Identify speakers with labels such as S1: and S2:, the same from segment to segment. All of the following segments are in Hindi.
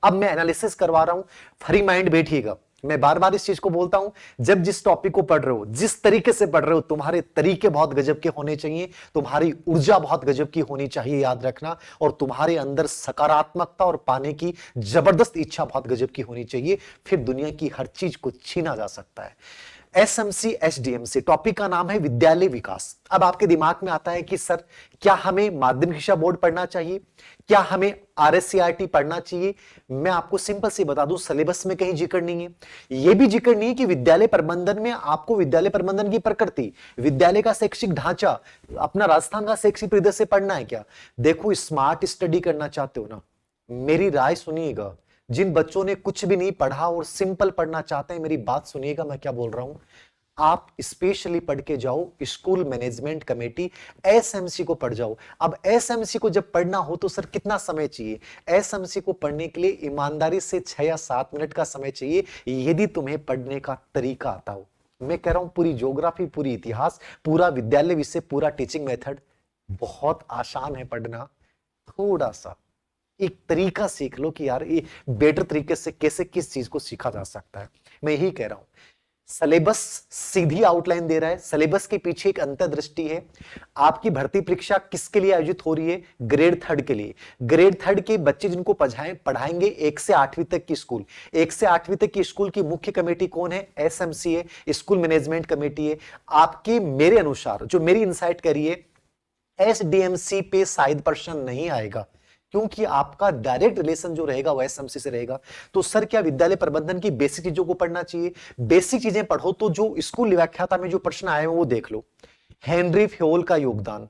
S1: अब मैं एनालिसिस करवा रहा हूं, फ्री माइंड बैठिएगा। मैं बार बार इस चीज को बोलता हूं, जब जिस टॉपिक को पढ़ रहे हो, जिस तरीके से पढ़ रहे हो, तुम्हारे तरीके बहुत गजब के होने चाहिए, तुम्हारी ऊर्जा बहुत गजब की होनी चाहिए, याद रखना। और तुम्हारे अंदर सकारात्मकता और पाने की जबरदस्त इच्छा बहुत गजब की होनी चाहिए, फिर दुनिया की हर चीज को छीना जा सकता है। एसएमसी एसडीएमसी टॉपिक का नाम है विद्यालय विकास। अब आपके दिमाग में आता है कि सर, क्या हमें माध्यमिक शिक्षा बोर्ड पढ़ना चाहिए, क्या हमें आरएससीईआरटी पढ़ना चाहिए? मैं आपको सिंपल सी बता दूं, सिलेबस में कहीं जिक्र नहीं है। यह भी जिक्र नहीं है कि विद्यालय प्रबंधन में आपको विद्यालय प्रबंधन की प्रकृति, विद्यालय का शैक्षिक ढांचा, अपना राजस्थान का शैक्षिक परिदृश्य पढ़ना है क्या? देखो, स्मार्ट स्टडी करना चाहते हो ना, मेरी राय सुनिएगा। जिन बच्चों ने कुछ भी नहीं पढ़ा और सिंपल पढ़ना चाहते हैं, मेरी बात सुनिएगा मैं क्या बोल रहा हूं। आप स्पेशली पढ़ के जाओ स्कूल मैनेजमेंट कमेटी, एसएमसी को पढ़ जाओ। अब एसएमसी को जब पढ़ना हो तो सर कितना समय चाहिए? एसएमसी को पढ़ने के लिए ईमानदारी से 6 या 7 मिनट का समय चाहिए, यदि तुम्हें पढ़ने का तरीका आता हो। मैं कह रहा हूं पूरी ज्योग्राफी, पूरी इतिहास, पूरा विद्यालय विषय, पूरा टीचिंग मेथड बहुत आसान है पढ़ना। थोड़ा सा एक तरीका सीख लो कि यार ये बेटर तरीके से कैसे किस चीज को सीखा जा सकता है। मैं यही कह रहा हूं, सिलेबस सीधी आउटलाइन दे रहा है, सिलेबस के पीछे एक अंतर्दृष्टि है। आपकी भर्ती परीक्षा किसके लिए आयोजित हो रही है? ग्रेड 3 के लिए। ग्रेड 3 के बच्चे जिनको पढ़ाएंगे 1 से 8वीं तक की स्कूल, 1 से 8वीं तक की स्कूल की मुख्य कमेटी कौन है? एसएमसी है, स्कूल मैनेजमेंट कमेटी है। आपकी, मेरे अनुसार जो मेरी इंसाइट करिए, एसडीएमसी पे शायद प्रश्न नहीं आएगा, क्योंकि आपका डायरेक्ट रिलेशन जो रहेगा वो एसएमसी से रहेगा। तो सर, क्या विद्यालय प्रबंधन की बेसिक चीजों को पढ़ना चाहिए? बेसिक चीजें पढ़ो तो जो स्कूल व्याख्याता में जो प्रश्न आए हैं वो देख लो। हेनरी फ्योल का योगदान,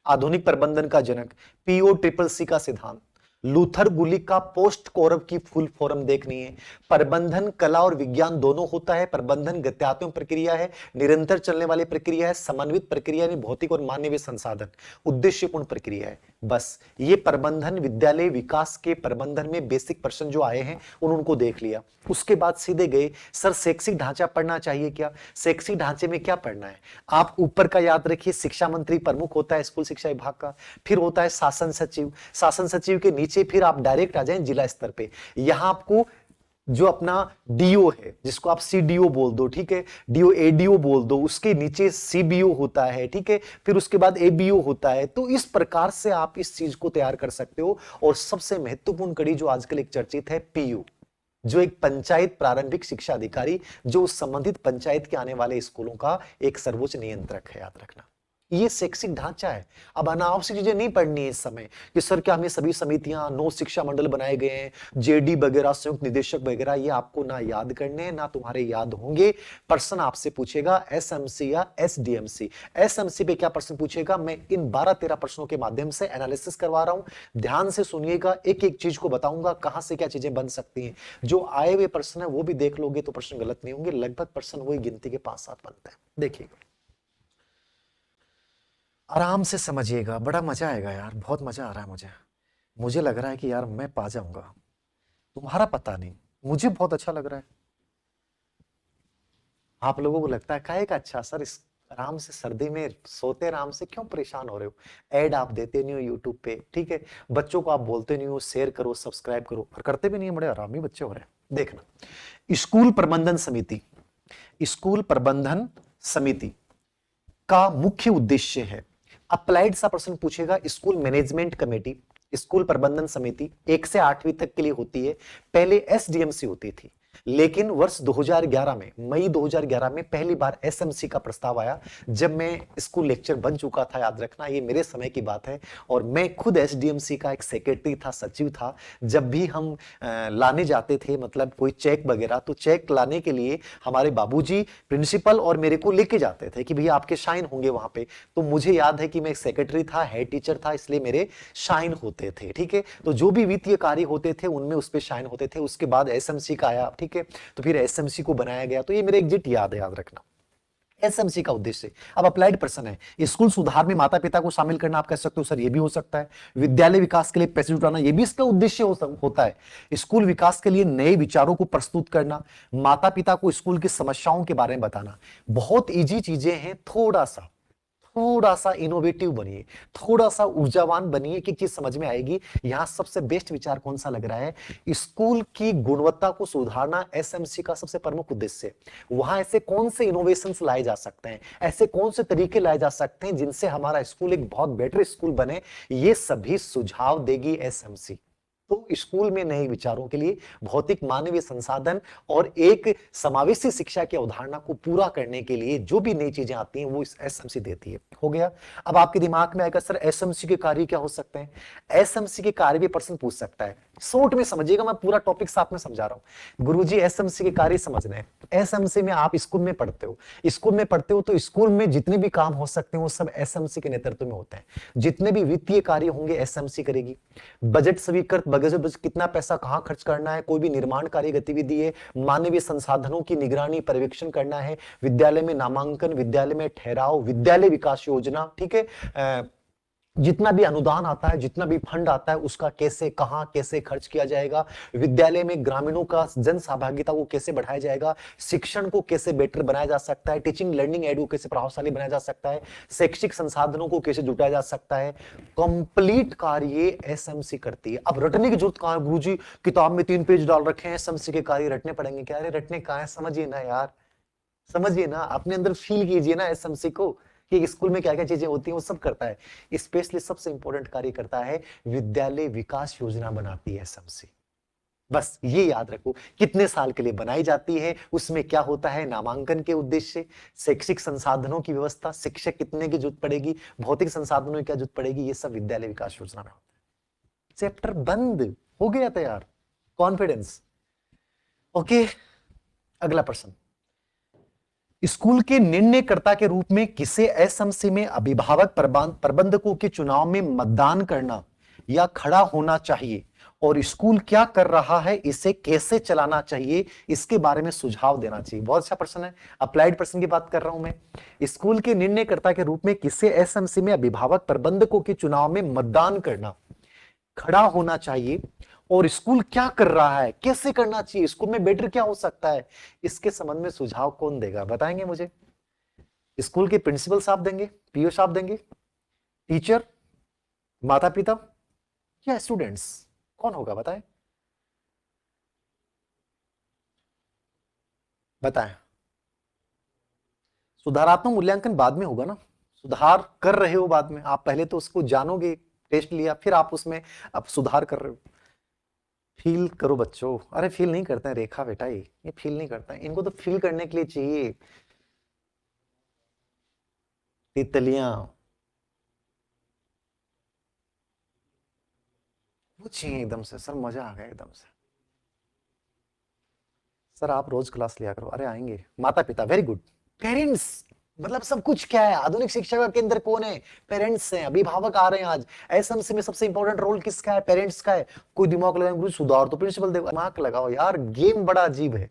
S1: आधुनिक प्रबंधन का जनक, पीओ ट्रिपल सी का सिद्धांत, लूथर गुलिक का पोस्ट कोरव की फुल फॉर्म देखनी है। प्रबंधन कला और विज्ञान दोनों होता है। प्रबंधन गत्यात्मक प्रक्रिया है, निरंतर चलने वाली प्रक्रिया है, समन्वित प्रक्रिया है, भौतिक और मानवीय संसाधन, उद्देश्यपूर्ण प्रक्रिया है। बस ये प्रबंधन, विद्यालय विकास के प्रबंधन में बेसिक प्रश्न जो आए हैं उनको देख लिया। उसके बाद सीधे गए, सर शैक्षिक ढांचा पढ़ना चाहिए क्या? शैक्षिक ढांचे में क्या पढ़ना है? आप ऊपर का याद रखिए, शिक्षा मंत्री प्रमुख होता है स्कूल शिक्षा विभाग का, फिर होता है शासन सचिव, शासन सचिव के नीचे फिर आप डायरेक्ट आ जाएं जिला स्तर पे। यहां आपको जो अपना डीओ है, जिसको आप सीडीओ बोल दो, ठीक है, डीओ एडीओ बोल दो, उसके नीचे सीबीओ होता है, ठीक है, फिर उसके बाद एबीओ होता है। तो इस प्रकार से आप इस चीज को तैयार कर सकते हो। और सबसे महत्वपूर्ण कड़ी जो आजकल एक चर्चित है, पीयू, जो एक पंचायत प्रारंभिक शिक्षा अधिकारी, जो संबंधित पंचायत के आने वाले स्कूलों का एक सर्वोच्च नियंत्रक है, याद रखना। ये शैक्षिक ढांचा है। अब अनावश्यक चीजें नहीं पढ़नी है इस समय कि सर क्या हमें सभी समितियां, 9 शिक्षा मंडल बनाए गए हैं, जेडी वगैरह, संयुक्त निदेशक वगैरह, ये आपको ना याद करने, ना तुम्हारे याद होंगे। प्रश्न आपसे पूछेगा एसएमसी या एसडीएमसी। एसएमसी पे क्या प्रश्न पूछेगा, मैं इन 12-13 प्रश्नों के माध्यम से एनालिसिस करवा रहा हूं। ध्यान से सुनिएगा, एक एक चीज को बताऊंगा कहां से क्या चीजें बन सकती हैं। जो आए हुए प्रश्न है वो भी देख लोगे तो प्रश्न गलत नहीं होंगे। लगभग प्रश्न वही गिनती के 5-7 बनते हैं। देखिएगा, आराम से समझिएगा, बड़ा मजा आएगा यार, बहुत मजा आ रहा है मुझे। मुझे लग रहा है कि यार मैं पा जाऊंगा, तुम्हारा पता नहीं, मुझे बहुत अच्छा लग रहा है। आप लोगों को लगता है काहे का अच्छा सर, इस आराम से सर्दी में सोते आराम से, क्यों परेशान हो रहे हो? ऐड आप देते नहीं हो यूट्यूब पे, ठीक है, बच्चों को आप बोलते नहीं हो शेयर करो, सब्सक्राइब करो, और करते भी नहीं है। बड़े आरामी बच्चे हो रहे हैं। देखना, स्कूल प्रबंधन समिति, स्कूल प्रबंधन समिति का मुख्य उद्देश्य है, अप्लाइड सा प्रश्न पूछेगा, स्कूल मैनेजमेंट कमेटी, स्कूल प्रबंधन समिति 1 से 8वीं तक के लिए होती है। पहले एसडीएमसी होती थी, लेकिन वर्ष 2011 में, मई 2011 में पहली बार एसएमसी का प्रस्ताव आया, जब मैं स्कूल लेक्चर बन चुका था, याद रखना ये मेरे समय की बात है। और मैं खुद एसडीएमसी का एक सेक्रेटरी था, सचिव था। जब भी हम लाने जाते थे, मतलब कोई चेक वगैरह, तो चेक लाने के लिए हमारे बाबूजी प्रिंसिपल और मेरे को लेके जाते थे कि भैया आपके साइन होंगे वहां पे। तो मुझे याद है कि मैं सेक्रेटरी था, हेड टीचर था, इसलिए मेरे साइन होते थे, ठीक है। तो जो भी वित्तीय कार्य होते थे उनमें उस पर साइन होते थे। उसके बाद एसएमसी का आया, ठीक है, तो फिर एसएमसी को बनाया गया। तो ये मेरे एग्जिट याद है, याद रखना। एसएमसी का उद्देश्य, अब अप्लाइड प्रश्न है, स्कूल सुधार में माता पिता को शामिल करना। आप कह सकते हो सर ये भी हो सकता है। विद्यालय विकास के लिए पैसे जुटाना, ये भी इसका उद्देश्य होता है। स्कूल विकास के लिए नए विचारों को प्रस्तुत करना, माता पिता को स्कूल की समस्याओं के बारे में बताना। बहुत इजी चीजें हैं, थोड़ा सा इनोवेटिव बनिए, थोड़ा सा ऊर्जावान बनिए कि चीज समझ में आएगी। यहां सबसे बेस्ट विचार कौन सा लग रहा है? स्कूल की गुणवत्ता को सुधारना एसएमसी का सबसे प्रमुख उद्देश्य है। वहां ऐसे कौन से इनोवेशंस लाए जा सकते हैं, ऐसे कौन से तरीके लाए जा सकते हैं जिनसे हमारा स्कूल एक बहुत बेटर स्कूल बने, ये सभी सुझाव देगी एसएमसी। तो स्कूल में नए विचारों के लिए भौतिक मानवीय संसाधन और एक समावेशी शिक्षा की अवधारणा को पूरा करने के लिए जो भी नई चीजें आती हैं वो इस एसएमसी देती है। हो गया। अब आपके दिमाग में आएगा सर एसएमसी के कार्य क्या हो सकते हैं? एसएमसी के कार्य भी प्रश्न पूछ सकता है। शॉर्ट में समझिएगा, मैं पूरा टॉपिक साथ में समझा रहा हूं। गुरुजी एसएमसी के कार्य समझने हैं। एसएमसी में आप स्कूल में पढ़ते हो, स्कूल में पढ़ते हो तो स्कूल में जितने भी काम हो सकते हैं वो सब एसएमसी के नेतृत्व में होते हैं। जितने भी वित्तीय कार्य होंगे एसएमसी करेगी। बजट स्वीकृत, बजट कितना पैसा कहां खर्च करना है, कोई भी निर्माण कार्य गतिविधि है, मानवीय संसाधनों की निगरानी पर्यवेक्षण करना है, विद्यालय में नामांकन, विद्यालय में ठहराव, विद्यालय विकास योजना, ठीक है, जितना भी अनुदान आता है, जितना भी फंड आता है उसका कैसे कहां कैसे खर्च किया जाएगा, विद्यालय में ग्रामीणों का जन सहभागिता को कैसे बढ़ाया जाएगा, शिक्षण को कैसे बेटर बनाया जा सकता है, टीचिंग लर्निंग एड को कैसे प्रभावशाली बनाया जा सकता है, शैक्षिक संसाधनों को कैसे जुटाया जा सकता है, कंप्लीट कार्य एसएमसी करती है। अब रटने की जरूरत कहां है? गुरुजी किताब में 3 पेज डाल रखे हैं, एसएमसी के कार्य रटने पड़ेंगे क्या? अरे रटने कहां है, समझिए ना यार, समझिए ना, अपने अंदर फील कीजिए ना एसएमसी को कि स्कूल में क्या क्या चीजें होती हैं वो सब करता है। स्पेशली सबसे इंपॉर्टेंट कार्य करता है विद्यालय विकास योजना बनाती है एसएमसी। बस ये याद रखो कितने साल के लिए बनाई जाती है, उसमें क्या होता है, नामांकन के उद्देश्य, शैक्षिक संसाधनों की व्यवस्था, शिक्षक कितने की जरूरत पड़ेगी, भौतिक संसाधनों की क्या जरूरत पड़ेगी, ये सब विद्यालय विकास योजना में होता है। चैप्टर बंद हो गया तैयार, कॉन्फिडेंस। ओके, अगला प्रश्न। स्कूल के निर्णयकर्ता के रूप में किसे एसएमसी में अभिभावक प्रबंधकों के चुनाव में मतदान करना या खड़ा होना चाहिए और स्कूल क्या कर रहा है, इसे कैसे चलाना चाहिए, इसके बारे में सुझाव देना चाहिए? बहुत अच्छा प्रश्न है, अप्लाइड प्रश्न की बात कर रहा हूं मैं। स्कूल के निर्णयकर्ता के रूप में किसे एसएमसी में अभिभावक प्रबंधकों के चुनाव में मतदान करना, खड़ा होना चाहिए और स्कूल क्या कर रहा है, कैसे करना चाहिए, स्कूल में बेटर क्या हो सकता है, इसके संबंध में सुझाव कौन देगा, बताएंगे मुझे? स्कूल के प्रिंसिपल साहब देंगे, पीओ साहब देंगे, टीचर, माता पिता या स्टूडेंट्स? कौन होगा बताएं? बताएं। सुधारात्मक मूल्यांकन बाद में होगा ना, सुधार कर रहे हो बाद में, आप पहले तो उसको जानोगे, टेस्ट लिया, फिर आप उसमें अब सुधार कर रहे हो। फील करो बच्चों। अरे फील नहीं करते हैं रेखा बेटा, ये फील नहीं करता है, इनको तो फील करने के लिए चाहिए तितलियां, वो चाहिए एकदम से। सर मजा आ गया एकदम से। सर आप रोज क्लास लिया करो। अरे आएंगे। माता पिता, वेरी गुड। पेरेंट्स, मतलब सब कुछ क्या है, आधुनिक शिक्षा का केंद्र कौन है? पेरेंट्स हैं, अभिभावक आ रहे हैं आज। एसएमसी में सबसे इंपॉर्टेंट रोल किसका है? पेरेंट्स का है। कोई दिमाग लगाए गुरु सुधार तो प्रिंसिपल देखो, दिमाग लगाओ यार, गेम बड़ा अजीब है।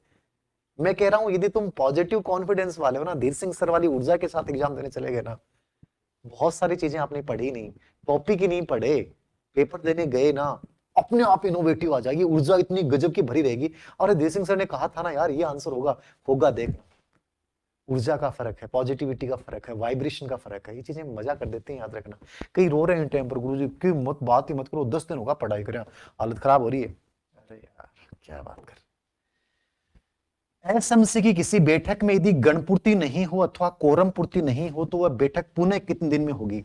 S1: मैं कह रहा हूं यदि तुम पॉजिटिव कॉन्फिडेंस वाले हो ना, धीर सिंह सर वाली ऊर्जा के साथ एग्जाम देने चले गए ना, बहुत सारी चीजें आपने पढ़ी नहीं, टॉपिक ही नहीं पढ़े, पेपर देने गए ना, अपने आप इनोवेटिव आ जाएगी, ऊर्जा इतनी गजब की भरी रहेगी। और धीर सिंह सर ने कहा था ना यार ये आंसर होगा, होगा देख। ऊर्जा का फर्क है, पॉजिटिविटी का फर्क है, वाइब्रेशन का फर्क है, ये चीजें मजा कर देते हैं, याद रखना। कई रो रहे हैं टाइम पर, गुरुजी की मत बात ही मत करो, 10 दिन होगा पढ़ाई करें, हालत खराब हो रही है। अरे यार क्या बात कर। एसएमसी की किसी बैठक में यदि गणपूर्ति नहीं हो अथवा कोरम पूर्ति नहीं हो तो वह बैठक पुनः कितने दिन में होगी?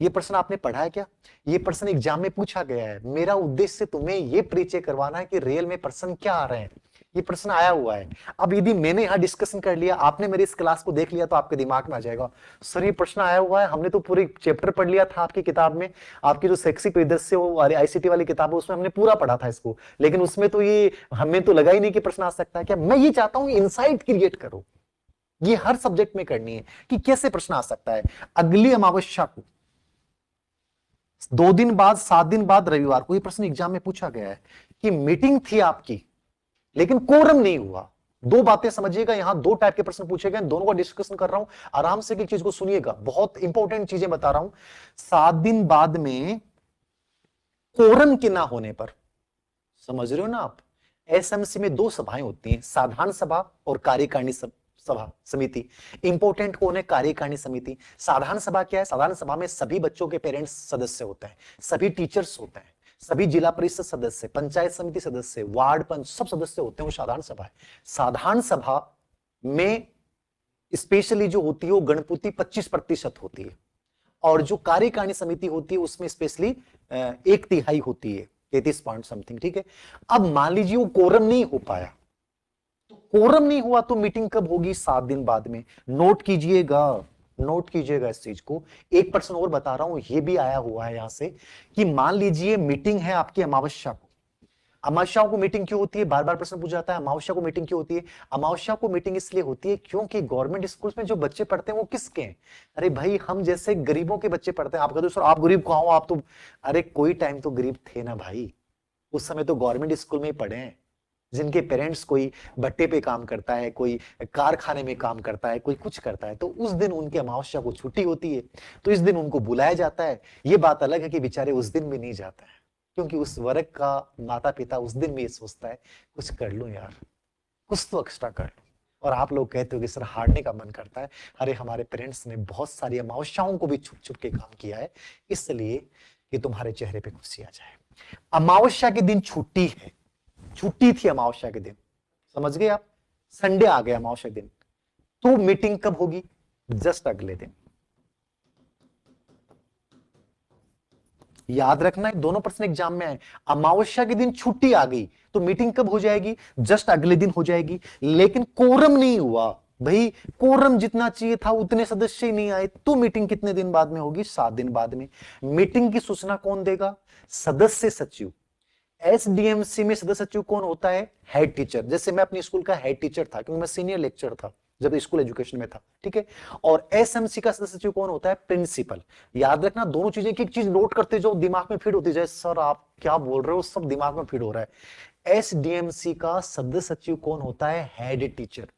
S1: ये प्रश्न आपने पढ़ा है क्या? ये प्रश्न एग्जाम में पूछा गया है। मेरा उद्देश्य तुम्हें ये परिचय करवाना है कि रियल में प्रश्न क्या आ रहे हैं। ये प्रश्न आया हुआ है। अब यदि मैंने यहाँ डिस्कशन कर लिया, आपने मेरी इस क्लास को देख लिया, तो आपके दिमाग में आ जाएगा सर ये प्रश्न आया हुआ है, हमने तो पूरे चैप्टर पढ़ लिया था आपकी किताब में, आपकी जो शैक्षिक परिदृश्य वाली आईसीटी वाली किताब है उसमें हमने पूरा पढ़ा था इसको, लेकिन उसमें तो ये हमें तो लगा ही नहीं कि प्रश्न आ सकता है। क्या मैं ये चाहता हूं इनसाइट क्रिएट करो, ये हर सब्जेक्ट में करनी है कि कैसे प्रश्न आ सकता है। अगली अमावस्या को 2 दिन बाद 7 दिन बाद रविवार को ये प्रश्न एग्जाम में पूछा गया है कि मीटिंग थी आपकी लेकिन कोरम नहीं हुआ। 2 बातें समझिएगा, यहां 2 टाइप के प्रश्न पूछे गए, दोनों का डिस्कशन कर रहा हूं, आराम से एक चीज को सुनिएगा, बहुत इंपॉर्टेंट चीजें बता रहा हूं। 7 दिन बाद में कोरम के ना होने पर, समझ रहे हो ना आप, एसएमसी में 2 सभाएं होती हैं, साधारण सभा और कार्यकारिणी सभा समिति। इंपोर्टेंट कौन है? कार्यकारिणी समिति। साधारण सभा क्या है? साधारण सभा में सभी बच्चों के पेरेंट्स सदस्य होते हैं, सभी टीचर्स होते हैं, सभी जिला परिषद सदस्य, पंचायत समिति सदस्य, वार्ड पंच सब सदस्य होते हैं, वो साधारण सभा है। साधारण सभा में स्पेशली जो होती है वो गणपूर्ति 25% होती है, और जो कार्यकारिणी समिति होती है उसमें स्पेशली 1/3 होती है, 33 पॉइंट समथिंग। ठीक है, अब मान लीजिए वो कोरम नहीं हो पाया, तो कोरम नहीं हुआ तो मीटिंग कब होगी? 7 दिन बाद में। नोट कीजिएगा, नोट कीजिएगा इस चीज को। एक पर्सन और बता रहा हूं, ये भी आया हुआ है यहां से कि मान लीजिए मीटिंग है आपकी अमावस्या को। अमावस्या को मीटिंग क्यों होती है? बार बार प्रश्न पूछा जाता है, अमावस्या को मीटिंग क्यों होती है? अमावस्या को मीटिंग इसलिए होती है क्योंकि गवर्नमेंट स्कूल्स में जो बच्चे पढ़ते हैं वो किसके हैं? अरे भाई, हम जैसे गरीबों के बच्चे पढ़ते हैं। आप कहते हो सर आप गरीब कहां हो, आप तो, अरे कोई टाइम तो गरीब थे ना भाई, उस समय तो गवर्नमेंट स्कूल में ही पढ़े हैं, जिनके पेरेंट्स कोई भट्टे पे काम करता है, कोई कारखाने में काम करता है, कोई कुछ करता है, तो उस दिन उनके अमावस्या को छुट्टी होती है, तो इस दिन उनको बुलाया जाता है। ये बात अलग है कि बेचारे उस दिन भी नहीं जाता है, क्योंकि उस वर्ग का माता पिता उस दिन भी ये सोचता है कुछ कर लो यार, कुछ तो एक्स्ट्रा कर लो। और आप लोग कहते हो कि सर हारने का मन करता है। अरे हमारे पेरेंट्स ने बहुत सारी अमावस्याओं को भी छुप छुप के काम किया है, इसलिए कि तुम्हारे चेहरे पे खुशी आ जाए। अमावस्या के दिन छुट्टी है, छुट्टी थी अमावस्या के दिन, समझ गए आप? संडे आ गया अमावस्या के दिन, तो मीटिंग कब होगी? जस्ट अगले दिन। याद रखना है, दोनों प्रश्न एग्जाम में आए। अमावस्या के दिन छुट्टी आ गई तो मीटिंग कब हो जाएगी? जस्ट अगले दिन हो जाएगी। लेकिन कोरम नहीं हुआ भाई, कोरम जितना चाहिए था उतने सदस्य ही नहीं आए, तो मीटिंग कितने दिन बाद में होगी? 7 दिन बाद में। मीटिंग की सूचना कौन देगा? सदस्य सचिव। एसडीएमसी में सदस्य सचिव कौन होता है? Head teacher. जैसे मैं अपनी स्कूल का हेड टीचर था, क्योंकि मैं सीनियर लेक्चर था जब स्कूल एजुकेशन में था, ठीक है। और एसएमसी का सदस्य सचिव कौन होता है? प्रिंसिपल। याद रखना, दोनों चीजें, एक चीज नोट करते जाओ, दिमाग में फिट होती जाए। सर आप क्या बोल रहे हो, सब दिमाग में फिट हो रहा है। एसडीएमसी का सदस्य सचिव कौन होता है? Head teacher.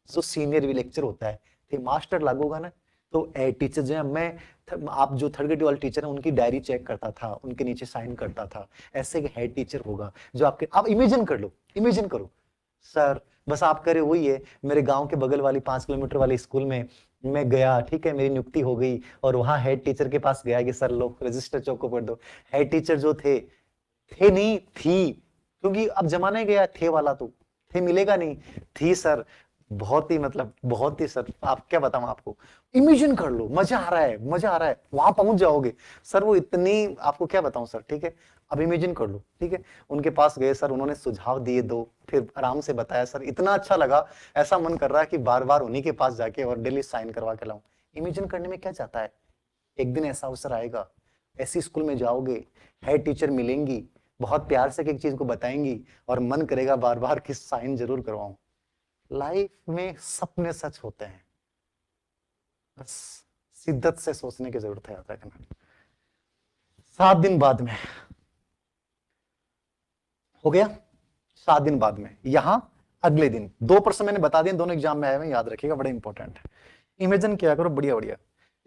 S1: सो सीनियर भी लेक्चर होता है, फिर मास्टर लागू होगा ना, तो हेड टीचर जो है, मैं आप जो थर्ड ग्रेड वाले टीचर है उनकी डायरी चेक करता था, उनके नीचे साइन करता था। ऐसे एक हेड टीचर होगा जो आपके, आप इमेजिन कर लो, इमेजिन करो सर, बस आप करे वही है, मेरे गांव के बगल वाली 5 किलोमीटर वाले स्कूल में मैं गया, ठीक है, मेरी नियुक्ति हो गई, और वहां हेड टीचर के पास गया कि सर लो रजिस्टर चौक को पढ़ दो। हेड टीचर जो थे नहीं, थी, क्योंकि अब जमाना ही गया, थे वाला तो थे मिलेगा नहीं, थी सर। बहुत ही, मतलब बहुत ही सर, आप क्या बताऊं आपको, इमेजिन कर लो, मजा आ रहा है, मजा आ रहा है, वहां पहुंच जाओगे सर, वो इतनी, आपको क्या बताऊं सर, ठीक है। अब इमेजिन कर लो, ठीक है, उनके पास गए सर, उन्होंने सुझाव दिए दो, फिर आराम से बताया सर, इतना अच्छा लगा, ऐसा मन कर रहा है कि बार बार उन्हीं के पास जाके और डेली साइन करवा के लाऊं। इमेजिन करने में क्या जाता है, एक दिन ऐसा अवसर आएगा, ऐसी स्कूल में जाओगे, हेड टीचर मिलेंगी, बहुत प्यार से एक चीज को बताएंगी, और मन करेगा बार बार कि साइन जरूर करवाऊं। लाइफ में सपने सच होते हैं, बस शिद्दत से सोचने की जरूरत है, याद रखना। 7 दिन बाद में हो गया, 7 दिन बाद में, यहां अगले दिन 2 प्रश्न मैंने बता दिए, दोनों एग्जाम में आए हुए, याद रखिएगा, बड़े इंपॉर्टेंट है। इमेजिन किया करो, बढ़िया बढ़िया।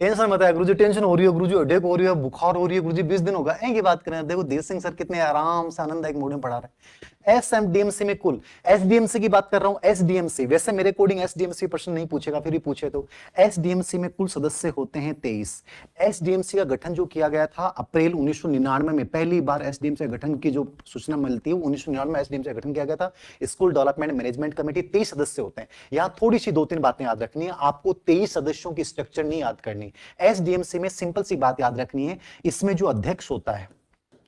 S1: टेंशन मत है गुरुजी, टेंशन हो रही है गुरुजी, हेडेक हो रही है, बुखार हो रही है गुरुजी, 20 दिन होगा, की बात करें। देखो देव सिंह सर कितने आराम से आनंददायक मूड में पढ़ा रहे हैं। एसएमडीएमसी में कुल, एसडीएमसी की बात कर रहा हूं, एसडीएमसी, वैसे मेरे अकॉर्डिंग एसडीएमसी प्रश्न नहीं पूछेगा, फिर भी पूछे तो एसडीएमसी में कुल सदस्य होते हैं 23। एसडीएमसी का गठन जो किया गया था अप्रैल 1999 में, पहली बार एसडीएमसी का गठन की जो सूचना मिलती है 1999 में एसडीएमसी का गठन किया गया था। स्कूल डेवलपमेंट मैनेजमेंट कमेटी, 23 सदस्य होते हैं। यहां थोड़ी सी 2-3 बातें याद रखनी है आपको, 23 सदस्यों की स्ट्रक्चर नहीं याद करनी। एसडीएमसी में सिंपल सी बात याद रखनी है, इसमें जो अध्यक्ष होता है,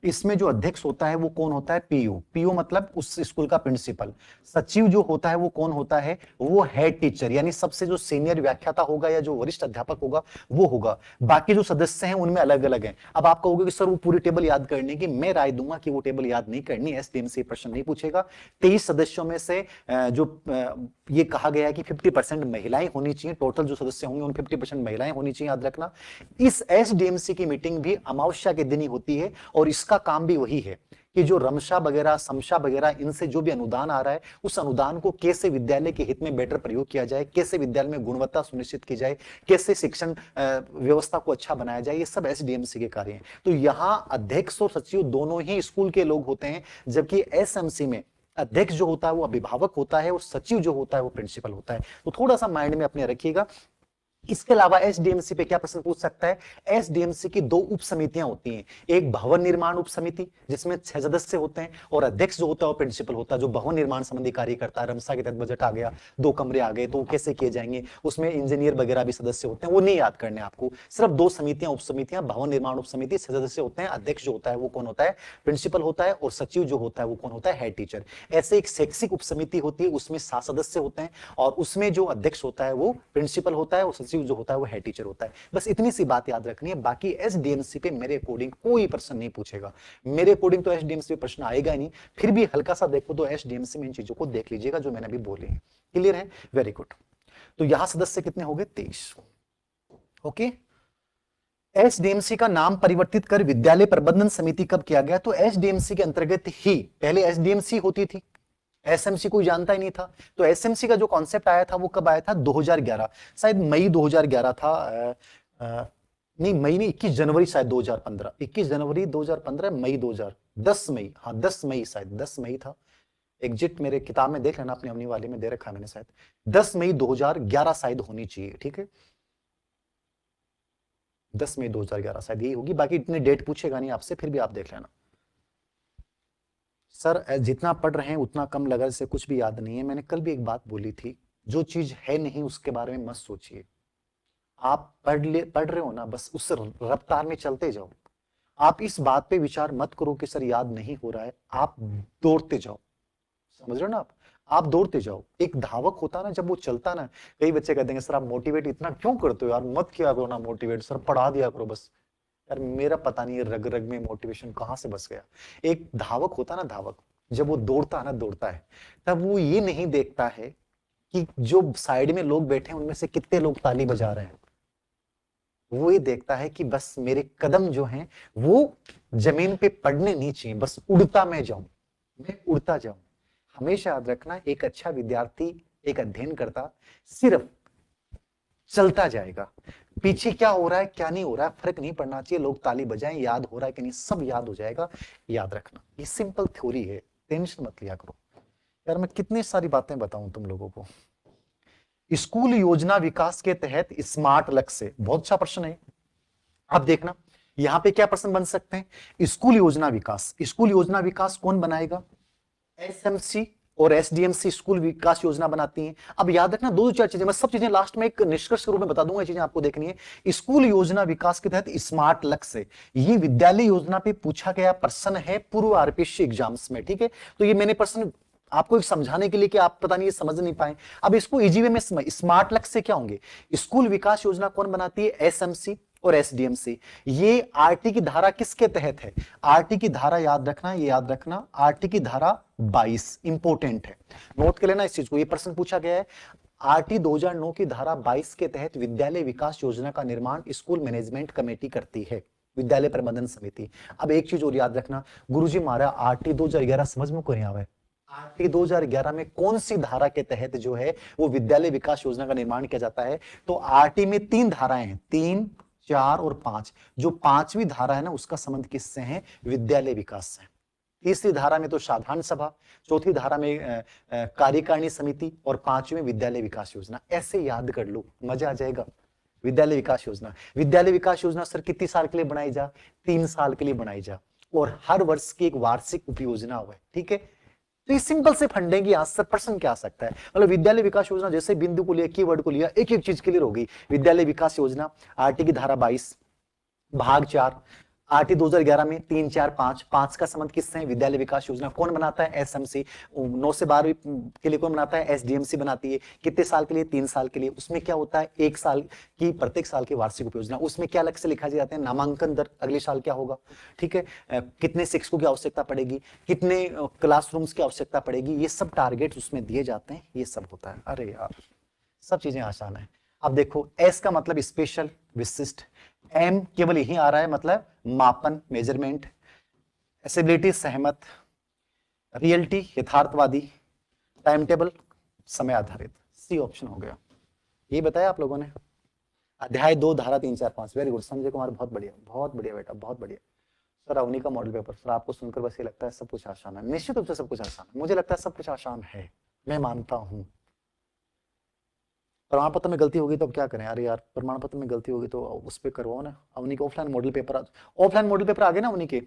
S1: इसमें जो अध्यक्ष होता है वो कौन होता है? पीओ। पीओ मतलब उस स्कूल का प्रिंसिपल। सचिव जो होता है वो कौन होता है? वो हेड टीचर, यानी सबसे जो सीनियर व्याख्याता होगा या जो वरिष्ठ अध्यापक होगा वो होगा। बाकी जो सदस्य हैं उनमें अलग अलग हैं। अब आप कहोगे कि सर वो पूरी टेबल याद करने की, मैं राय दूंगा कि वो टेबल याद नहीं करनी, एसडीएमसी प्रश्न नहीं पूछेगा। 23 सदस्यों में से जो ये कहा गया है कि 50% महिलाएं होनी चाहिए, टोटल जो सदस्य होंगे उन 50% महिलाएं होनी चाहिए, याद रखना। इस एसडीएमसी की मीटिंग भी अमावस्या के दिन ही होती है, और इसका काम भी वही है कि जो रमशा वगैरह, समशा वगैरह, इनसे जो भी अनुदान आ रहा है, उस अनुदान को कैसे विद्यालय के हित में बेटर प्रयोग किया जाए, कैसे विद्यालय में गुणवत्ता सुनिश्चित की जाए, कैसे शिक्षण व्यवस्था को अच्छा बनाया जाए, ये सब एसडीएमसी के कार्य हैं। तो यहां अध्यक्ष और सचिव दोनों ही स्कूल के लोग होते हैं, जबकि एसएमसी में अध्यक्ष जो होता है वो अभिभावक होता है और सचिव जो होता है वो प्रिंसिपल होता है। तो थोड़ा सा माइंड में अपने रखिएगा। इसके अलावा एसडीएमसी पे क्या प्रश्न पूछ सकता है? एसडीएमसी की दो उप समितियां होती हैं, एक भवन निर्माण उप समिति जिसमें 6 सदस्य होते हैं, और अध्यक्ष जो होता है वो प्रिंसिपल होता है, जो भवन निर्माण संबंधी कार्य करता है। रमसा के तहत बजट आ गया, 2 कमरे आ गए, तो वो कैसे किए जाएंगे, उसमें इंजीनियर वगैरह भी सदस्य होते हैं, वो नहीं याद करने आपको। सिर्फ 2 समितियां, उप समितियां, भवन निर्माण उप समिति, 6 सदस्य होते हैं। अध्यक्ष जो होता है वो कौन होता है? प्रिंसिपल होता है, और सचिव जो होता है वो कौन होता है? Head teacher. ऐसे एक शैक्षिक उप समिति होती है, उसमें 7 सदस्य होते हैं, और उसमें जो अध्यक्ष होता है वो प्रिंसिपल होता है, और सचिव जो होता है वो हेड टीचर होता है। बस इतनी सी बात याद रखनी है। बाकी एसडीएमसी पे मेरे अकॉर्डिंग कोई प्रश्न नहीं पूछेगा, मेरे अकॉर्डिंग तो एसडीएमसी पे प्रश्न आएगा ही नहीं। फिर भी हल्का सा देखो तो एसडीएमसी में इन चीजों को देख लीजिएगा जो मैंने अभी बोले हैं। क्लियर है? Very good. तो यहां सदस्य कितने हो गए? 23। ओके। एसडीएमसी का नाम परिवर्तित कर विद्यालय प्रबंधन समिति कब किया गया? तो एसडीएमसी के अंतर्गत ही पहले एसडीएमसी होती थी, एसएमसी कोई जानता ही नहीं था। तो एसएमसी का जो कॉन्सेप्ट आया था वो कब आया था? 2011, शायद मई 2011 था। नहीं मई नहीं, 21 जनवरी शायद 2015, 21 जनवरी 2015, मई 10 मई, हाँ 10 मई, शायद 10 मई था। एग्जिट मेरे किताब में देख लेना, अपने अपनी वाले में दे रखा है मैंने, शायद 10 मई 2011 शायद होनी चाहिए। ठीक है, 10 मई 2011 शायद यही होगी। बाकी इतने डेट पूछेगा नहीं आपसे, फिर भी आप देख लेना। सर जितना पढ़ रहे हैं उतना कम लगा, से कुछ भी याद नहीं है। मैंने कल भी एक बात बोली थी, जो चीज है नहीं उसके बारे में मत सोचिए। आप पढ़ रहे हो ना, बस उस रफ्तार में चलते जाओ। आप इस बात पे विचार मत करो कि सर याद नहीं हो रहा है, आप दौड़ते जाओ। समझ रहे हो ना? आप दौड़ते जाओ। एक धावक होता ना, जब वो चलता ना, कई बच्चे कहते हैं सर आप मोटिवेट इतना क्यों करते हो यार, मत किया करो ना मोटिवेट, सर पढ़ा दिया करो बस। यार मेरा पता नहीं रग रग में मोटिवेशन कहां से बस गया। एक धावक होता ना, धावक जब वो दौड़ता है तब वो ये नहीं देखता है कि जो साइड में लोग बैठे हैं उनमें से कितने लोग ताली बजा रहे हैं। वो ये देखता है कि बस मेरे कदम जो हैं वो जमीन पे पड़ने नहीं चाहिए, बस उड़ता मैं जाऊं, मैं उड़ता जाऊं। हमेशा याद रखना, एक अच्छा विद्यार्थी, एक अध्ययन करता सिर्फ चलता जाएगा। पीछे क्या हो रहा है क्या नहीं हो रहा है फर्क नहीं पड़ना चाहिए, लोग ताली बजाएं, याद हो रहा है कि नहीं, सब याद हो जाएगा। याद रखना, ये सिंपल थ्योरी है, टेंशन मत लिया करो। यार मैं कितनी सारी बातें बताऊं तुम लोगों को। स्कूल योजना विकास के तहत स्मार्ट लक्ष्य, बहुत अच्छा प्रश्न है। आप देखना यहां पे क्या प्रश्न बन सकते हैं। स्कूल योजना विकास, स्कूल योजना विकास कौन बनाएगा? एसएमसी और एसडीएमसी स्कूल विकास योजना बनाती हैं। अब याद रखना 2-4 चीजें, मैं सब चीजें लास्ट में एक निष्कर्ष के रूप में बता दूंगा, ये चीजें आपको देखनी है। स्कूल योजना विकास के तहत स्मार्ट लक्ष्य, ये विद्यालय योजना पे पूछा गया प्रश्न है पूर्व आरपीएससी एग्जाम्स में। ठीक है, तो ये मैंने प्रश्न आपको समझाने के लिए कि आप पता नहीं ये समझ नहीं पाए। अब इसको इजी वे में स्मार्ट लक्ष्य क्या होंगे? स्कूल विकास योजना कौन बनाती है? एसएमसी और एसडीएमसी। ये आरटी की धारा किसके तहत है? आरटी की धारा याद रखना, ये याद रखना, आरटी की धारा 22 इंपोर्टेंट है, नोट कर लेना इस चीज को, ये प्रश्न पूछा गया है। आरटी 2009 की धारा 22 के तहत विद्यालय विकास योजना का निर्माण स्कूल मैनेजमेंट कमेटी करती है, विद्यालय प्रबंधन समिति। अब एक चीज और याद रखना, गुरुजी मारा आरटी 2011 समझ में को नहीं आवे। आरटी 2011 में कौन सी धारा के तहत जो है वो विद्यालय विकास योजना का निर्माण किया जाता है? तो आरटी में 3 धाराएं हैं, 3, 4 और 5। जो 5वीं धारा है ना, उसका संबंध किससे है? विद्यालय विकास से। तीसरी धारा में तो साधारण सभा, चौथी धारा में कार्यकारिणी समिति, और 5वीं में विद्यालय विकास योजना। ऐसे याद कर लो, मजा आ जाएगा। विद्यालय विकास योजना, विद्यालय विकास योजना सर कितनी साल के लिए बनाई जा? 3 साल के लिए बनाई जा, और हर वर्ष की एक वार्षिक उपयोजना हुआ है। ठीक है, तो ये सिंपल से फंडेंगे, यहां से प्रश्न क्या आ सकता है? मतलब विद्यालय विकास योजना जैसे बिंदु को लिया, कीवर्ड को लिया, एक एक चीज क्लियर हो गई। विद्यालय विकास योजना आरटी की धारा 22 भाग 4, आरटी 2011 में 3, 4, 5, 5 का संबंध किससे है? विद्यालय विकास योजना। कौन बनाता है? एसएमसी। 9 से 12 के लिए कौन बनाता है? एसडीएमसी बनाती है। कितने साल के लिए? 3 साल के लिए। उसमें क्या होता है? 1 साल की, प्रत्येक साल की वार्षिक उपयोजना। उसमें क्या लक्ष्य लिखा जाते हैं? नामांकन दर अगले साल क्या होगा, ठीक है, कितने शिक्षकों की आवश्यकता पड़ेगी, कितने क्लासरूम्स की आवश्यकता पड़ेगी, ये सब टारगेट उसमें दिए जाते हैं, ये सब होता है। अरे यार सब चीजें आसान है। अब देखो, एस का मतलब स्पेशल, विशिष्ट। एम केवल यही आ रहा है, मतलब मापन, मेजरमेंट। एसेबिलिटी, सहमत। रियलिटी, यथार्थवादी। टाइम टेबल, समय आधारित। सी ऑप्शन हो गया। ये बताया आप लोगों ने। अध्याय 2 धारा 3, 4, 5। वेरी गुड संजय कुमार, बहुत बढ़िया, बहुत बढ़िया बेटा, बहुत बढ़िया। सर अवनी का मॉडल पेपर, सर आपको सुनकर बस ये लगता है सब कुछ आसान है। निश्चित रूप से सब कुछ आसान है, मुझे लगता है सब कुछ आसान है, मैं मानता हूँ। प्रमाण पत्र में गलती होगी तो अब क्या करें? अरे यार प्रमाण पत्र में गलती होगी तो उस पर करवाओ ना। अवनी के offline model paper, offline model paper आ गए ना अवनी के।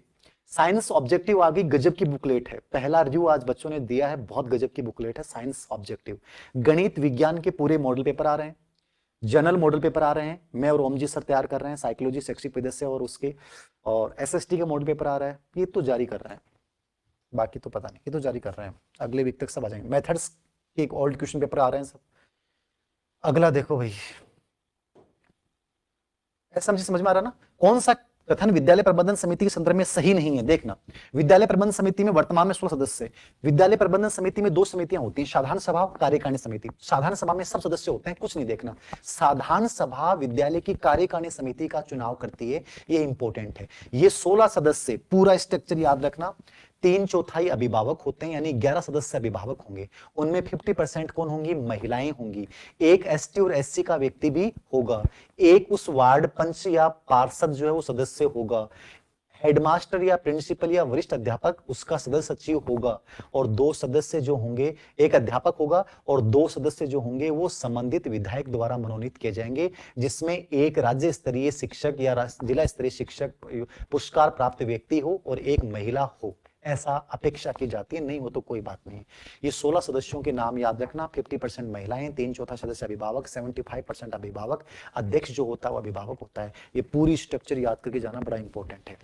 S1: साइंस ऑब्जेक्टिव आ गई, गजब की बुकलेट है, पहला रिव्यू आज बच्चों ने दिया है, बहुत गजब की बुकलेट है साइंस ऑब्जेक्टिव। गणित विज्ञान के पूरे मॉडल पेपर आ रहे हैं, जनरल मॉडल पेपर आ रहे हैं, मैं और ओम जी सर तैयार कर रहे हैं, साइकोलॉजी शैक्षिक परिदृश्य और उसके, और एसएसटी का मॉडल पेपर आ रहा है, ये तो जारी कर रहे हैं, बाकी तो पता नहीं, ये तो जारी कर रहे हैं, अगले वीक तक सब आ जाएंगे। मेथड्स के एक ओल्ड क्वेश्चन पेपर आ रहे हैं सब। अगला देखो भाई, ऐसा मुझे समझ में आ रहा ना, कौन सा कथन विद्यालय प्रबंधन समिति के संदर्भ में सही नहीं है? देखना, विद्यालय प्रबंधन समिति में वर्तमान में 16 सदस्य। विद्यालय प्रबंधन समिति में 2 समितियां होती हैं, साधारण सभा और कार्यकारिणी समिति। साधारण सभा में सब सदस्य होते हैं, कुछ नहीं देखना। साधारण सभा विद्यालय की कार्यकारिणी समिति का चुनाव करती है, ये इंपॉर्टेंट है। ये 16 सदस्य, पूरा स्ट्रक्चर याद रखना। 3/4 अभिभावक होते हैं, यानी 11 सदस्य अभिभावक होंगे, उनमें 50% कौन होंगी? महिलाएं होंगी। एक एसटी और एससी का व्यक्ति भी होगा, एक उस वार्ड पंच या पार्षद जो है वो सदस्य होगा, हेडमास्टर या प्रिंसिपल या वरिष्ठ अध्यापक उसका सदस्य सचिव होगा, और 2 सदस्य जो होंगे, एक अध्यापक होगा और 2 सदस्य जो होंगे वो संबंधित विधायक द्वारा मनोनीत किए जाएंगे, जिसमें एक राज्य स्तरीय शिक्षक या जिला स्तरीय शिक्षक पुरस्कार प्राप्त व्यक्ति हो और एक महिला हो, ऐसा अपेक्षा की जाती है। नहीं हो तो कोई बात नहीं। ये 16 सदस्यों के नाम याद रखना, 50% महिलाएं, 3/4 सदस्य अभिभावक, 75% अभिभावक, अध्यक्ष जो होता है वो अभिभावक होता है। ये पूरी स्ट्रक्चर याद करके जाना बड़ा इंपॉर्टेंट है।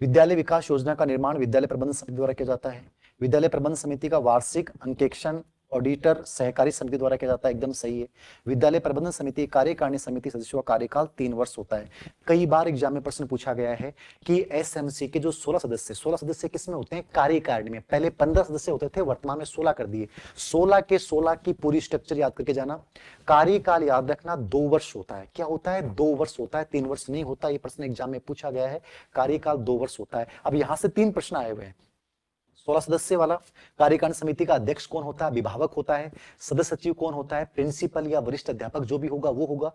S1: विद्यालय विकास योजना का निर्माण विद्यालय प्रबंधन समिति द्वारा किया जाता है। विद्यालय प्रबंधन समिति का वार्षिक अंकेक्षण ऑडिटर सहकारी समिति द्वारा किया जाता है, एकदम सही है। विद्यालय प्रबंधन समिति कार्यकारिणी समिति सदस्यों का कार्यकाल 3 वर्ष होता है। कई बार एग्जाम में प्रश्न पूछा गया है कि एसएमसी के जो 16 सदस्य किस में होते हैं? कार्यकारिणी में। पहले 15 सदस्य होते थे, वर्तमान में 16 कर दिए। 16 के 16 की पूरी स्ट्रक्चर याद करके जाना। कार्यकाल याद रखना 2 वर्ष होता है। क्या होता है? 2 वर्ष होता है, 3 वर्ष नहीं होता। ये प्रश्न एग्जाम में पूछा गया है, कार्यकाल 2 वर्ष होता है। अब यहां से 3 प्रश्न आए हुए हैं। 16 सदस्य वाला कार्यकारिणी समिति का अध्यक्ष कौन होता है? अभिभावक होता है। सदस्य सचिव कौन होता है? प्रिंसिपल या वरिष्ठ अध्यापक जो भी होगा वो होगा।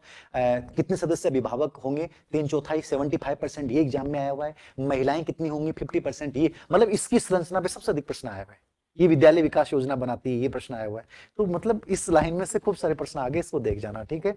S1: कितने सदस्य अभिभावक होंगे? 3/4, 75%, ये एग्जाम में आया हुआ है। महिलाएं कितनी होंगी? 50%। ये मतलब इसकी संरचना पे सबसे अधिक प्रश्न आया हुआ है। ये विद्यालय विकास योजना बनाती है, ये प्रश्न आया हुआ है। तो मतलब इस लाइन में से खूब सारे प्रश्न आगे, इसको देख जाना, ठीक है।